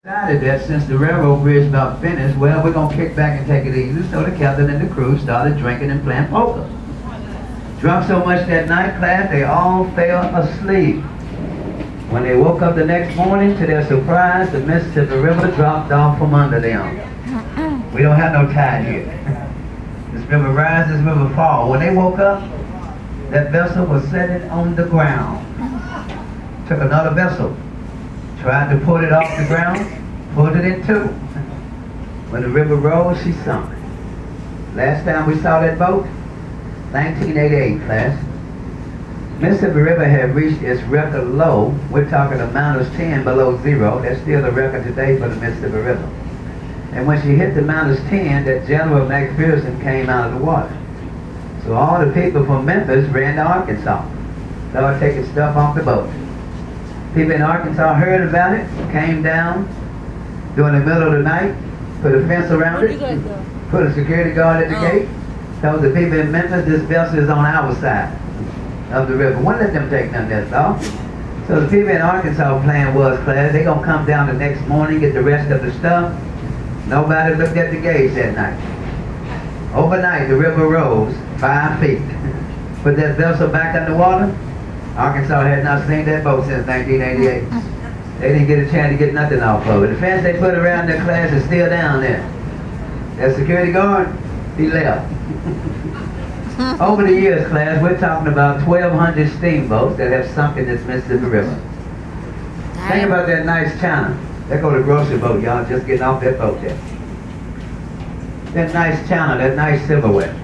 Decided that since the railroad bridge about finished, well, we're going to kick back and take it easy. So the captain and the crew started drinking and playing poker. Drunk so much that night, class, they all fell asleep. When they woke up the next morning, to their surprise, the Mississippi River dropped off from under them. We don't have no tide here. This river rises, this river falls. When they woke up, that vessel was sitting on the ground. Took another vessel, tried to pull it off the ground, pulled it in two. When the river rose, she sunk. Last time we saw that boat, 1988, class. Mississippi River had reached its record low. We're talking a -10 below zero. That's still the record today for the Mississippi River. And when she hit the -10, that General McPherson came out of the water. So all the people from Memphis ran to Arkansas. Started taking stuff off the boat. People in Arkansas heard about it, came down during the middle of the night, put a fence around it, put a security guard at the gate, told the people in Memphis this vessel is on our side of the river. Wouldn't let them take none of that stuff. So the people in Arkansas plan was, class, they gonna come down the next morning, get the rest of the stuff. Nobody looked at the gauge that night. Overnight, the river rose 5 feet. Put that vessel back underwater. Arkansas had not seen that boat since 1988. They didn't get a chance to get nothing off of it. The fence they put around their class is still down there. That security guard, he left. Over the years, class, we're talking about 1,200 steamboats that have sunk in this Mississippi River. Think about that nice china. There go the grocery boat, y'all, just getting off that boat there. That nice china, that nice silverware.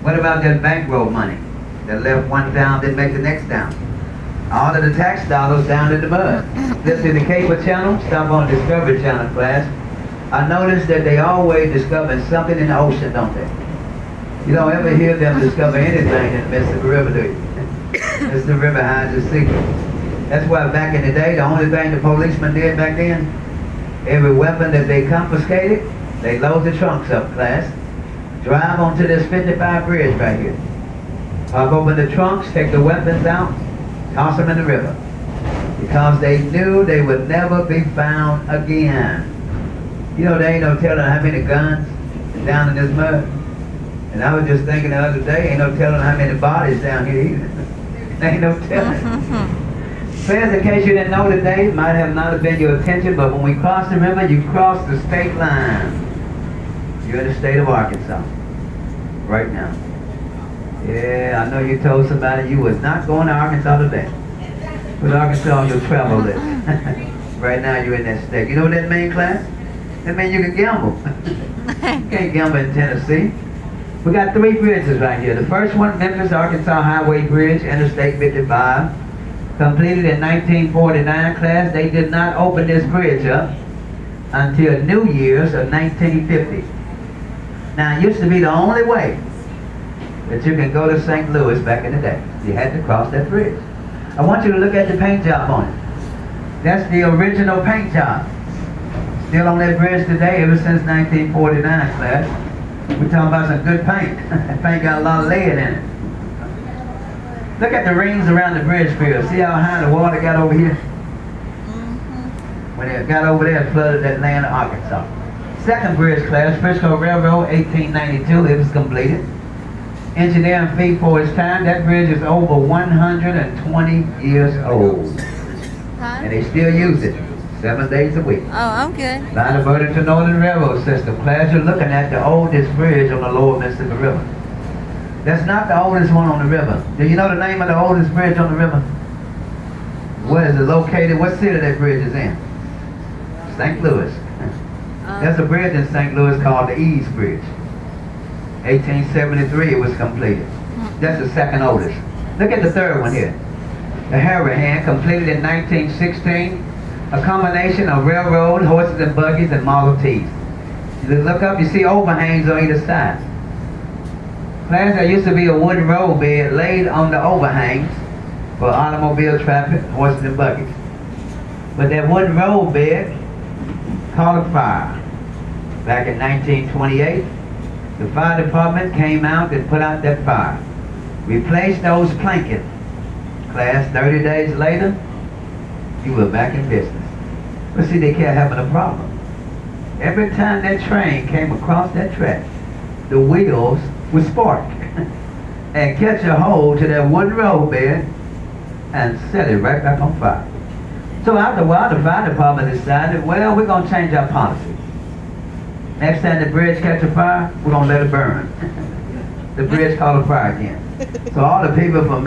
What about that bankroll money that left one down, didn't make the next down? All of the tax dollars down in the mud. Listen to the cable channel, stop on Discovery Channel, class. I noticed that they always discover something in the ocean, don't they? You don't ever hear them discover anything in the Mississippi River, do you? Mississippi River hides a secret. That's why back in the day, the only thing the policemen did back then, every weapon that they confiscated, they load the trunks up, class. Drive onto this 55 bridge right here. Pop open the trunks, take the weapons out, toss them in the river. Because they knew they would never be found again. You know, there ain't no telling how many guns is down in this mud. And I was just thinking the other day, ain't no telling how many bodies down here either. Ain't no telling. Friends, in case you didn't know today, might have not have been your attention, but when we cross the river, you cross the state line. You're in the state of Arkansas. Right now. Yeah, I know you told somebody you was not going to Arkansas today. Put Arkansas on your travel list. Right now you're in that state. You know what that means, class? That means you can gamble. You can't gamble in Tennessee. We got 3 bridges right here. The first one, Memphis, Arkansas Highway Bridge, Interstate 55. Completed in 1949, class. They did not open this bridge up until New Year's of 1950. Now, it used to be the only way that you can go to St. Louis back in the day. You had to cross that bridge. I want you to look at the paint job on it. That's the original paint job. Still on that bridge today ever since 1949, class. We're talking about some good paint. That paint got a lot of lead in it. Look at the rings around the bridge field. See how high the water got over here? When it got over there, it flooded that land of Arkansas. Second bridge, class, Frisco Railroad, 1892, it was completed. Engineering feat for its time, that bridge is over 120 years old. And they still use it 7 days a week. Oh, okay. Line of Burlington Northern Railroad System. Class, you're looking at the oldest bridge on the lower Mississippi River. That's not the oldest one on the river. Do you know the name of the oldest bridge on the river? Where is it located? What city that bridge is in? St. Louis. There's a bridge in St. Louis called the East Bridge. 1873 it was completed. That's the second oldest. Look at the third one here. The Harahan, completed in 1916. A combination of railroad, horses and buggies, and Model Ts. You look up, you see overhangs on either side. Class, there used to be a wooden road bed laid on the overhangs for automobile traffic, horses and buggies. But that wooden road bed caught a fire. Back in 1928, the fire department came out and put out that fire. Replaced those planking. Class, 30 days later, you were back in business. But see, they kept having a problem. Every time that train came across that track, the wheels would spark and catch a hold to that wooden roadbed and set it right back on fire. So after a while, the fire department decided, well, we're going to change our policy. Next time the bridge catches fire, we're going to let it burn. The bridge caught a fire again. So all the people from